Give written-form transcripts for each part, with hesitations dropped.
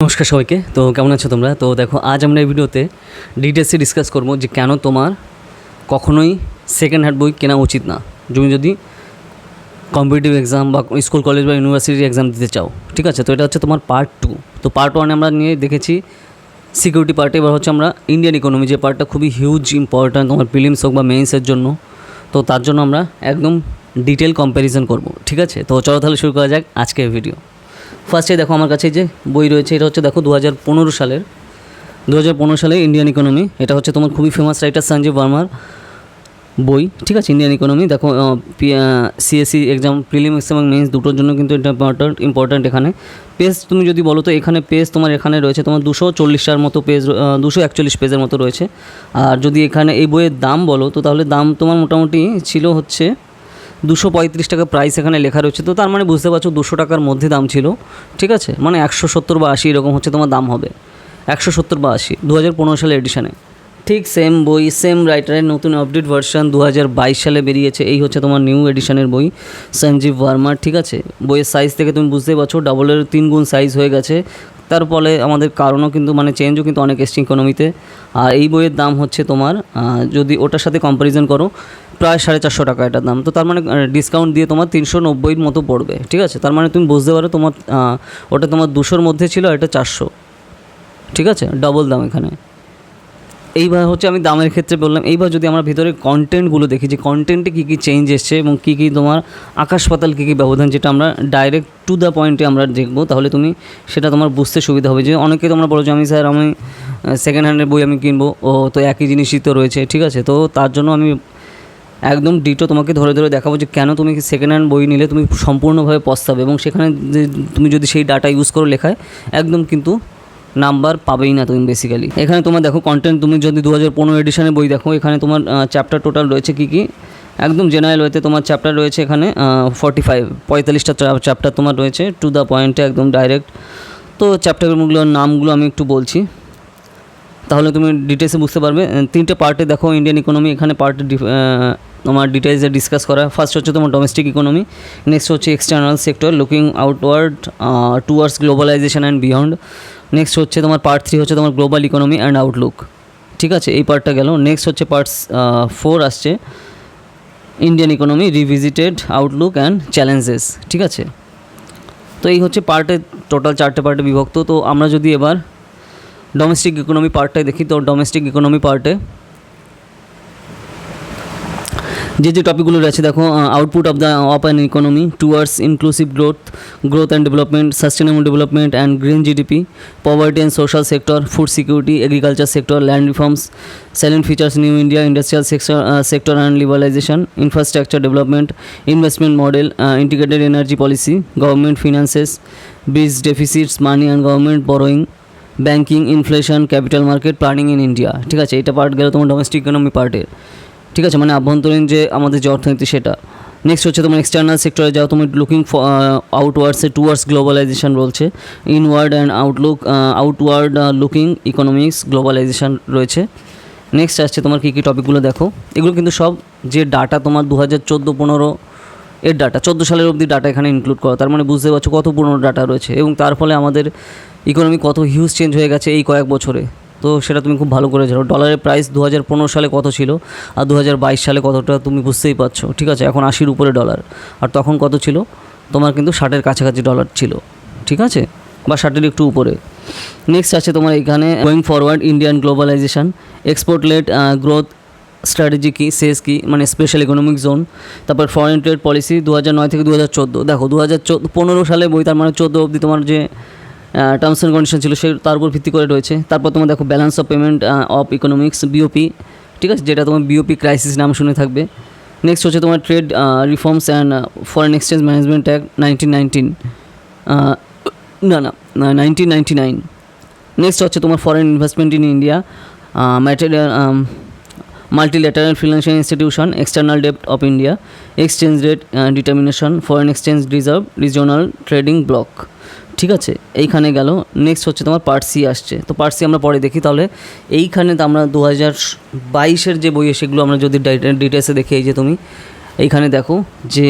নমস্কার সবাইকে। তো কেমন আছো তোমরা? তো দেখো, আজ আমরা এই ভিডিওতে ডিটেলসে ডিসকাস করবো যে কেন তোমার কখনোই সেকেন্ড হ্যান্ড বই কেনা উচিত না তুমি যদি কম্পিটিটিভ এক্সাম বা স্কুল কলেজ বা ইউনিভার্সিটির এক্সাম দিতে চাও। ঠিক আছে, তো এটা হচ্ছে তোমার পার্ট 2। তো পার্ট 1 আমরা নিয়ে দেখেছি সিকিউরিটি পার্টে। এবার হচ্ছে আমরা ইন্ডিয়ান ইকোনমি, যে পার্টটা খুবই হিউজ ইম্পর্ট্যান্ট তোমার প্রিলিমস হোক বা মেইনসের জন্য। তো তার জন্য আমরা একদম ডিটেল কম্প্যারিজন করব। ঠিক আছে, তো চলো তাহলে শুরু করা যাক আজকের ভিডিও। ফার্স্টে দেখো আমার কাছে যে বই রয়েছে, এটা হচ্ছে দেখো 2015 সালের ইন্ডিয়ান ইকোনমি। এটা হচ্ছে তোমার খুবই ফেমাস রাইটার সঞ্জীব ভার্মার বই। ঠিক আছে, ইন্ডিয়ান ইকোনমি। দেখো সিএসসি এক্সাম প্রিলিমস এবং মেন্স দুটোর জন্য কিন্তু এটা ইম্পর্ট্যান্ট। এখানে পেজ তুমি যদি বলো তো এখানে পেজ তোমার এখানে রয়েছে তোমার 240টার মতো পেজ, 241 পেজের মতো রয়েছে। আর যদি এখানে এই বইয়ের দাম বলো তো তাহলে দাম তোমার মোটামুটি ছিল হচ্ছে 235 টাকা প্রাইস এখানে লেখা রয়েছে। তো তার মানে বুঝতে পারছো 200 টাকার মধ্যে দাম ছিল। ঠিক আছে, মানে 170 বা 80 এরকম হচ্ছে তোমার দাম হবে, 170 বা 80 2015 সালের এডিশনে। ঠিক সেম বই, সেম রাইটারের নতুন আপডেট ভার্সন 2022 সালে বেরিয়েছে। এই হচ্ছে তোমার নিউ এডিশনের বই সঞ্জীব ভার্মার। ঠিক আছে, বইয়ের সাইজ থেকে তুমি বুঝতেই পারছো ডাবলের 3 গুণ সাইজ হয়ে গেছে। তার ফলে আমাদের কারণও কিন্তু মানে চেঞ্জও কিন্তু অনেক এসছে ইকোনমিতে। আর এই বইয়ের দাম হচ্ছে তোমার যদি ওটার সাথে কম্প্যারিজন করো প্রায় 450 টাকা এটার দাম। তো তার মানে ডিসকাউন্ট দিয়ে তোমার 390 মতো পড়বে। ঠিক আছে, তার মানে তুমি বুঝতে পারো তোমার ওটা তোমার 200-র মধ্যে ছিল, এটা 400। ঠিক আছে, ডবল দাম এখানে। এইবার হচ্ছে আমি দামের ক্ষেত্রে বললাম। এইবার যদি আমরা ভিতরে কন্টেন্টগুলো দেখি যে কন্টেন্টে কী কী চেঞ্জ এসছে এবং কী কী তোমার আকাশ পাতাল কী কী ব্যবধান, যেটা আমরা ডাইরেক্ট টু দ্য পয়েন্টে আমরা দেখবো, তাহলে তুমি সেটা তোমার বুঝতে সুবিধা হবে। যে অনেকে তোমরা বলো যে আমি সেকেন্ড হ্যান্ডের বই আমি কিনবো, ও তো একই জিনিসই তো রয়েছে। ঠিক আছে, তো তার জন্য আমি একদম ডিটো তোমাকে ধরে ধরে দেখাবো যে কেন তুমি সেকেন্ড হ্যান্ড বই নিলে তুমি সম্পূর্ণভাবে পস্তাবে, এবং সেখানে যে তুমি যদি সেই ডাটা ইউজ করো লেখায় একদম কিন্তু নাম্বার পাবেই না তুমি বেসিক্যালি। এখানে তোমার দেখো কন্টেন্ট, তুমি যদি 2015 এডিশনের বই দেখো, এখানে তোমার চ্যাপ্টার টোটাল রয়েছে কী কী। একদম জেনারেল ওয়েতে তোমার চ্যাপ্টার রয়েছে এখানে 45টা চ্যাপ্টার তোমার রয়েছে টু দ্য পয়েন্টে একদম ডাইরেক্ট। তো চ্যাপ্টারগুলোর নামগুলো আমি একটু বলছি, তাহলে তুমি ডিটেলসে বুঝতে পারবে। 3টে পার্টে দেখো ইন্ডিয়ান ইকোনমি, এখানে পার্টে তোমার ডিটেলসে ডিসকাস করা। ফার্স্ট হচ্ছে তোমার ডোমেস্টিক ইকোনমি, নেক্সট হচ্ছে external sector looking outward towards globalization and beyond. Next হচ্ছে তোমার পার্ট 3 হচ্ছে তোমার গ্লোবাল ইকোনমি অ্যান্ড আউটলুক। ঠিক আছে, এই পার্টটা গেল। নেক্সট হচ্ছে পার্ট 4 আসছে Indian economy revisited outlook and challenges. ঠিক আছে, তো এই হচ্ছে পার্টে টোটাল 4টে পার্টে বিভক্ত। তো আমরা যদি এবার ডোমেস্টিক ইকোনমি পার্টটাই দেখি, তো ডোমেস্টিক ইকোনমি পার্টে যে টপিকগুলো রয়েছে দেখো, output of an economy towards inclusive growth and development, sustainable development and green GDP, poverty and social sector, food security, agriculture sector, land reforms, salient features new India, industrial sector and liberalisation, infrastructure development, investment model, integrated energy policy, government finances, bridge deficits, money and government borrowing, banking, inflation, capital market, planning in India. ঠিক আছে, এটা part গেল তোমার domestic economy পার্টের। ঠিক আছে, মানে আভ্যন্তরীণ যে আমাদের যে অর্থনীতি সেটা। নেক্সট হচ্ছে তোমার এক্সটার্নাল সেক্টরে যাও, তুমি লুকিং আউটওয়ার্ডসে টুয়ার্ডস গ্লোবালাইজেশন বলছে, inward and outward looking economics globalization রয়েছে। নেক্সট আসছে তোমার কী কী টপিকগুলো দেখো। এগুলো কিন্তু সব যে ডাটা তোমার 2014-15 এর ডাটা, 14 সালের অবধি ডাটা এখানে ইনক্লুড করা। তার মানে বুঝতে পারছো কত পুরনো ডাটা রয়েছে, এবং তার ফলে আমাদের ইকোনমি কত হিউজ চেঞ্জ হয়ে গেছে এই কয়েক বছরে। তো সেটা তুমি খুব ভালো করে জানো। ডলারের প্রাইস 2015 সালে কত ছিল আর 2022 সালে কতটা তুমি বুঝতেই পারছো। ঠিক আছে, এখন 80-র উপরে ডলার, আর তখন কত ছিল তোমার কিন্তু 60-এর কাছাকাছি ডলার ছিল। ঠিক আছে, বা 60-এর একটু উপরে। নেক্সট আছে তোমার এখানে going forward Indian globalization, export led growth strategy কি, সেস কি, মানে স্পেশাল ইকোনমিক জোন। তারপর ফরেন ট্রেড পলিসি 2009 থেকে 2014। দেখো 2015 সালে বই, তার মানে 14 অবধি তোমার যে টার্মস অ্যান্ড কন্ডিশন ছিল সে তার উপর ভিত্তি করে রয়েছে। তারপর তোমার দেখো balance of payment of economics BOP. ঠিক আছে, যেটা তোমার বিওপি ক্রাইসিস নাম শুনে থাকবে। নেক্সট হচ্ছে তোমার trade reforms and foreign exchange management act 1999। Next হচ্ছে তোমার foreign investment in India, multilateral financial institution, external ডেপ্ট of India, exchange rate determination, foreign exchange reserve, regional trading block. ঠিক আছে, এইখানে গেল। নেক্সট হচ্ছে তোমার পার্ট সি আসছে। তো পার্ট সি আমরা পরে দেখি। তাহলে এইখানে তো আমরা 2022-এর যে বই সেগুলো আমরা যদি ডিটেলসে দেখি, এই যে তুমি এইখানে দেখো যে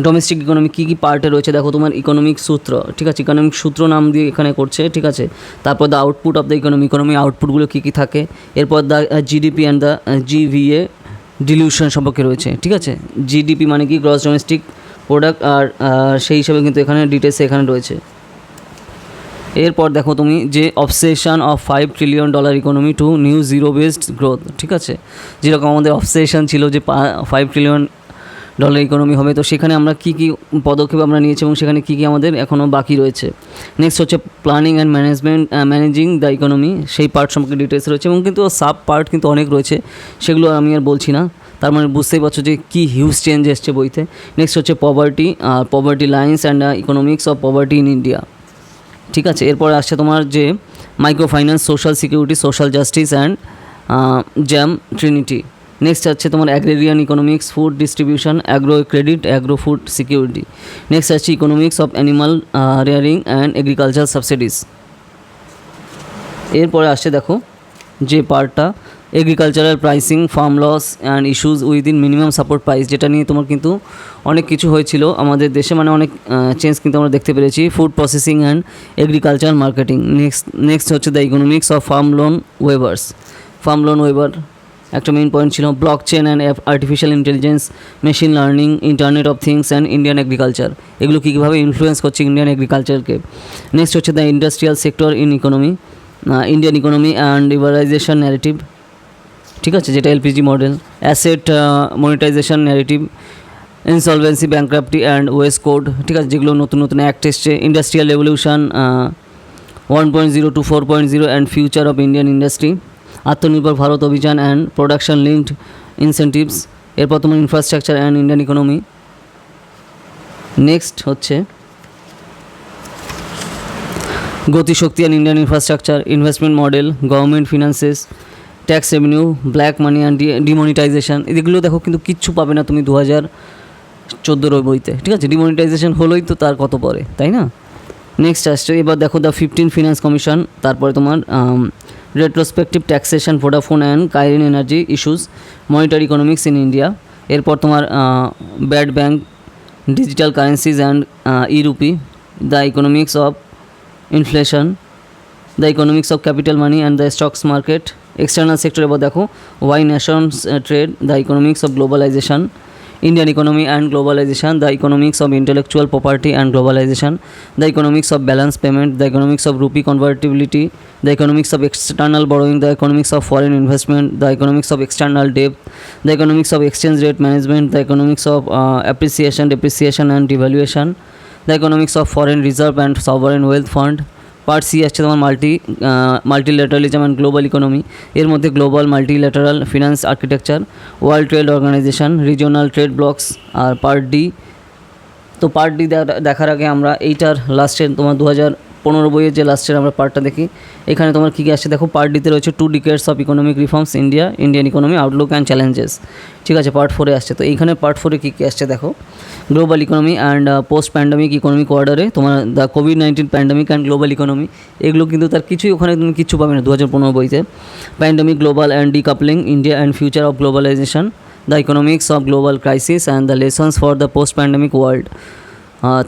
ডোমেস্টিক ইকোনমি কী কী পার্টে রয়েছে দেখো, তোমার ইকোনমিক সূত্র, ঠিক আছে, ইকোনমিক সূত্র নাম দিয়ে এখানে করছে, ঠিক আছে। তারপর the output of the economy আউটপুটগুলো কী কী থাকে। এরপর the GDP and the GVA dilution সম্পর্কে রয়েছে, ঠিক আছে। জিডিপি মানে কি, গ্রস ডোমেস্টিক প্রোডাক্ট, আর সেই হিসাবে কিন্তু এখানে ডিটেলসে এখানে রয়েছে। এরপর দেখো তুমি যে obsession of $5 trillion economy two new zero based growth, ঠিক আছে। যেরকম আমাদের অবসেশন ছিল যে $5 ট্রিলিয়ন ইকোনমি হবে, তো সেখানে আমরা কী কী পদক্ষেপ আমরা নিয়েছি এবং সেখানে কী কী আমাদের এখনও বাকি রয়েছে। নেক্সট হচ্ছে planning and managing the economy, সেই পার্ট সম্পর্কে ডিটেলস রয়েছে এবং কিন্তু সাব পার্ট কিন্তু অনেক রয়েছে, সেগুলো আমি আর বলছি না। তার মানে বুঝতেই পারছো যে কী হিউজ চেঞ্জ এসছে বইতে। নেক্সট হচ্ছে poverty lines and economics of poverty in India, ঠিক আছে। এরপরে আসছে তোমার যে micro finance, social security, social justice and JAM trinity. Next আছে তোমার agrarian economics, food distribution, agro credit, agro food security. Next আছে economics of animal rearing and agriculture subsidies. এরপরে আসছে দেখো যে পার্টটা agricultural pricing, farm loss and issues within minimum support price, যেটা নিয়ে তোমার কিন্তু অনেক কিছু হয়েছিল আমাদের দেশে, মানে অনেক চেঞ্জ কিন্তু আমরা দেখতে পেরেছি। Food processing and agriculture marketing. Next হচ্ছে the economics of farm loan waiver একটা মেইন পয়েন্ট ছিল। Blockchain and artificial intelligence, machine learning, internet of things and Indian agriculture, এগুলো কীভাবে ইনফ্লুয়েন্স করছে ইন্ডিয়ান এগ্রিকালচারকে। নেক্সট হচ্ছে the industrial sector in economy, Indian economy and liberalisation narrative, ঠিক আছে, যেটা LPG model. Asset monetisation narrative, insolvency, bankruptcy and west code, ঠিক আছে, যেগুলো নতুন নতুন অ্যাক্ট এসছে। Industrial revolution 1.0 to 4.0 and future of Indian industry, Atmanirbhar Bharat Abhiyan and production linked incentives. এরপর তোমার infrastructure and Indian economy. Next হচ্ছে Gatishakti and Indian infrastructure, investment model, government finances, tax revenue, black money and demonetisation. এগুলো দেখো কিন্তু কিচ্ছু পাবে না তুমি 2014 বইতে, ঠিক আছে। ডিমনিটাইজেশন হলোই তো তার কত পরে, তাই না। নেক্সট আসছে এবার দেখো দ্য 15 ফিনান্স কমিশন, তারপরে তোমার retrospective taxation, Vodafone and Cairn energy issues, monetary economics in India. এরপর তোমার bad bank, digital currencies and e rupee, the economics of inflation, the economics of capital money and the stocks market. External sector এবার দেখো why nations trade, the economics of globalisation, Indian economy and globalisation, the economics of intellectual property and globalisation, the economics of balance payment, the economics of rupee convertibility, the economics of external borrowing, the economics of foreign investment, the economics of external ডেপ্ট, the economics of exchange rate management, the economics of depreciation and devaluation, the economics of foreign reserve and sovereign wealth fund. Part C আসছে তোমার multilateralism and global economy, এর মধ্যে global multilateral finance architecture, world trade organisation, regional trade blocks. আর part D, তো part D দেখার আগে আমরা এইটার লাস্টের তোমার 2015 বইয়ের যে লাস্টের আমরা পার্টটা দেখি। এখানে তোমার কী কী আসছে দেখো, পার্ট ডিতে রয়েছে 2 ডিকেডস of economic reforms Indian economy Outlook and challenges, ঠিক আছে। পার্ট 4 আসছে, তো এইখানে পার্ট 4 কী কী আসছে দেখো, global economy and post pandemic economic অর্ডারে তোমার the COVID-19 pandemic and global economy, এগুলো কিন্তু তার কিছুই ওখানে তুমি কিচ্ছু পাবে না 2015 বইতে। Pandemic, global and decoupling, India and future of globalization, the economics of global crisis and the lessons for the post pandemic world,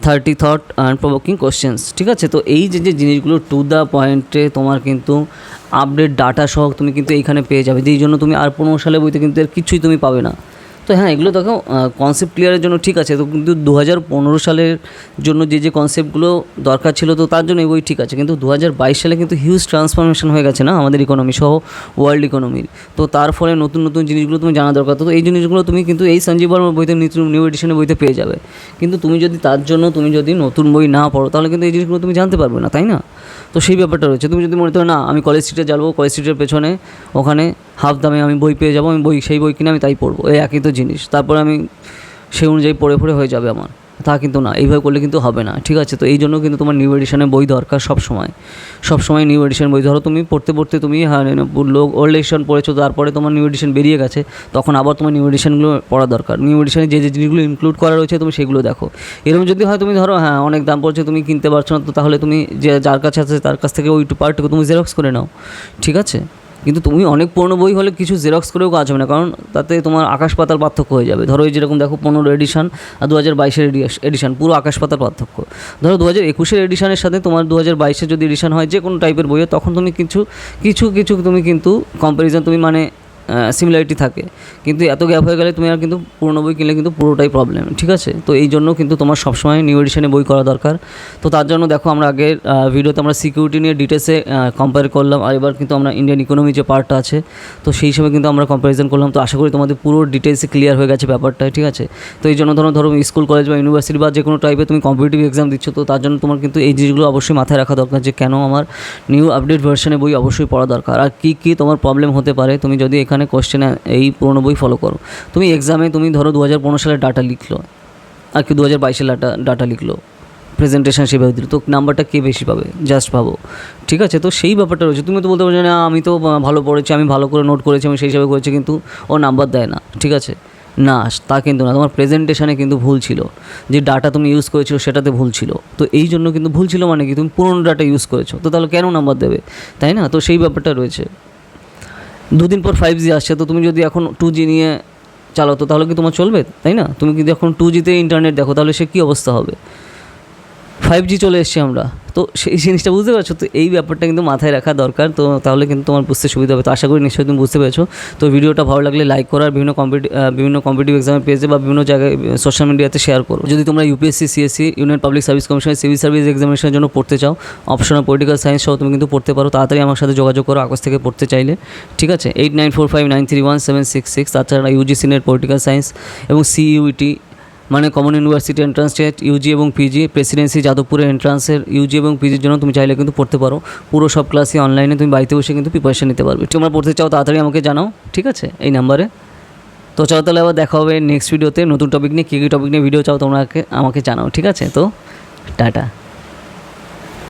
30 thought and provoking questions, ঠিক আছে। তো এই যে জিনিসগুলো টু দ্য পয়েন্টে তোমার কিন্তু আপডেট ডাটা সহ তুমি কিন্তু এইখানে পেয়ে যাবে, যেই জন্য তুমি আর 15 সালের বইতে কিন্তু এর কিছুই তুমি পাবে না। তো হ্যাঁ, এগুলো দেখো কনসেপ্ট ক্লিয়ারের জন্য ঠিক আছে, তো কিন্তু 2015 সালের জন্য যে কনসেপ্টগুলো দরকার ছিল তো তার জন্য এই বই ঠিক আছে, কিন্তু 2022 সালে কিন্তু হিউজ ট্রান্সফরমেশন হয়ে গেছে না আমাদের ইকোনমি সহ ওয়ার্ল্ড ইকোনমির, তো তার ফলে নতুন নতুন জিনিসগুলো তুমি জানা দরকার। তো এই জিনিসগুলো তুমি কিন্তু এই সঞ্জীব বর্মার বইতে নিউ এডিশনের বইতে পেয়ে যাবে, কিন্তু তুমি যদি তার জন্য তুমি যদি নতুন বই না পড়ো তাহলে কিন্তু এই জিনিসগুলো তুমি জানতে পারবে না, তাই না। তো সেই ব্যাপারটা রয়েছে। তুমি যদি মনে করো না আমি কলেজ স্ট্রিটে যাবো, কলেজ স্ট্রিটের পেছনে ওখানে হাফ দামে আমি বই পেয়ে যাবো, আমি সেই বই কিনে আমি তাই পড়বো, এই একই তো জিনিস, তারপরে আমি সেই অনুযায়ী পড়ে হয়ে যাবে আমার, তা কিন্তু না, এইভাবে করলে কিন্তু হবে না, ঠিক আছে। তো এই জন্য কিন্তু তোমার নিউ এডিশনের বই দরকার সবসময় নিউ এডিশন বই। ধরো তুমি পড়তে তুমি ওল্ড এডিশন পড়েছো, তারপরে তোমার নিউ এডিশন বেরিয়ে গেছে, তখন আবার তোমার নিউ এডিশনগুলো পড়া দরকার। নিউ এডিশনে যে জিনিসগুলো ইনক্লুড করা রয়েছে তুমি সেগুলো দেখো। এরকম যদি হয় তুমি ধরো হ্যাঁ অনেক দাম পড়ছে তুমি কিনতে পারছো না, তো তাহলে তুমি যার কাছে আছে তার কাছ থেকে ওই পার্টটুকু তুমি জেরক্স করে নাও, ঠিক আছে। কিন্তু তুমি অনেক পুরনো বই হলে কিছু জেরক্স করেও কাজ হবে না, কারণ তাতে তোমার আকাশ পাতাল পার্থক্য হয়ে যাবে। ধরো এই যেরকম দেখো 15 এডিশন আর 2022 এডিশন, পুরো আকাশ পাতাল পার্থক্য। ধরো 2021 এডিশনের সাথে তোমার 2022 যদি এডিশন হয় যে কোনো টাইপের বইয়ে, তখন তুমি কিছু কিছু কিছু তুমি কিন্তু কম্প্যারিজন তুমি মানে সিমিলারিটি থাকে, কিন্তু এত গ্যাপ হয়ে গেলে তুমি আর কিন্তু পুরনো বই কিনলে কিন্তু পুরোটাই প্রবলেম, ঠিক আছে? তো এই জন্য কিন্তু তোমার সবসময় নিউ এডিশনে বই করা দরকার। তো তার জন্য দেখো আমরা আগের ভিডিওতে আমরা সিকিউরিটি নিয়ে ডিটেলসে কম্পেয়ার করলাম, আর এবার কিন্তু আমরা ইন্ডিয়ান ইকোনমি যে পার্টটা আছে তো সেই হিসেবে কিন্তু আমরা কম্প্যারিজন করলাম। তো আশা করি তোমাদের পুরো ডিটেলসে ক্লিয়ার হয়ে গেছে ব্যাপারটা, ঠিক আছে? তো এই জন্য ধরো স্কুল কলেজ বা ইউনিভার্সিটি বা যে কোনো টাইপে তুমি কম্পিটিটিভ এক্সাম দিচ্ছ, তো তার জন্য তোমার কিন্তু এই জিনিসগুলো অবশ্যই মাথায় রাখা দরকার যে কেন আমার নিউ আপডেট ভার্সনে বই অবশ্যই পড়া দরকার, আর কী কী তোমার প্রবলেম হতে পারে তুমি যদি এখানে কোশ্চেনে এই পুরনো বই ফলো করো। তুমি এক্সামে তুমি ধরো 2015 সালের ডাটা লিখলো আর কি 2022 সালের ডাটা লিখলো, প্রেজেন্টেশন সেভাবে দিল, তো নাম্বারটা কে বেশি পাবে জাস্ট ভাবো, ঠিক আছে? তো সেই ব্যাপারটা রয়েছে। তুমি তো বলতে পারছো না আমি তো ভালো পড়েছি, আমি ভালো করে নোট করেছি, আমি সেই হিসাবে করেছি, কিন্তু ও নাম্বার দেয় না, ঠিক আছে? না, তা কিন্তু না, তোমার প্রেজেন্টেশনে কিন্তু ভুল ছিল, যে ডাটা তুমি ইউজ করেছো সেটাতে ভুল ছিল। তো এই জন্য কিন্তু ভুল ছিল মানে কি, তুমি পুরনো ডাটা ইউজ করেছো, তো তাহলে কেন নাম্বার দেবে, তাই না? তো সেই ব্যাপারটা রয়েছে। 2 দিন পর 5G আসছে, তো তুমি যদি এখন 2G নিয়ে চালাও তো তাহলে কি তোমার চলবে, তাই না? তুমি যদি এখন 2Gতে ইন্টারনেট দেখো তাহলে সে কী অবস্থা হবে। 5G চলে এসছি আমরা, তো সেই জিনিসটা বুঝতে পারছো? তো এই ব্যাপারটা কিন্তু মাথায় রাখা দরকার, তো তাহলে কিন্তু তোমার বুঝতে সুবিধা হবে। তো আশা করি নিশ্চয়ই তুমি বুঝতে পেরেছো। তো ভিডিওটা ভালো লাগলে লাইক করো, আর বিভিন্ন কম্পিটিটিভ এক্সামের পেজে বা বিভিন্ন জায়গায় সোশ্যাল মিডিয়াতে শেয়ার করো। যদি তোমরা UPSC, CSC, union public service কমিশনের সিভিল সার্ভিস এক্সামিনেশনের জন্য পড়তে চাও, অপশনাল পলিটিক্যাল সায়েন্স সহ তুমি কিন্তু পড়তে পারো। তাড়াতাড়ি আমার সাথে যোগাযোগ করো আকাশ থেকে পড়তে চাইলে, ঠিক আছে? 8945931766। তাছাড়া ইউজিসি নেট পলিটিক্যাল সায়েন্স এবং সিইউটি মানে common university entrance test UG এবং পিজি, প্রেসিডেন্সি যাদবপুরের এন্ট্রান্সের ইউজি এবং পিজির জন্য তুমি চাইলে কিন্তু পড়তে পারো। পুরো সব ক্লাসই অনলাইনে, তুমি বাড়িতে বসে কিন্তু প্রিপারেশন নিতে পারবে। তোমরা পড়তে চাও তাড়াতাড়ি আমাকে জানাও, ঠিক আছে, এই নাম্বারে। তো চলো তাহলে আবার দেখা হবে নেক্সট ভিডিওতে নতুন টপিক নিয়ে। কী কী টপিক নিয়ে ভিডিও চাও তোমরা আমাকে জানাও, ঠিক আছে? তো টাটা।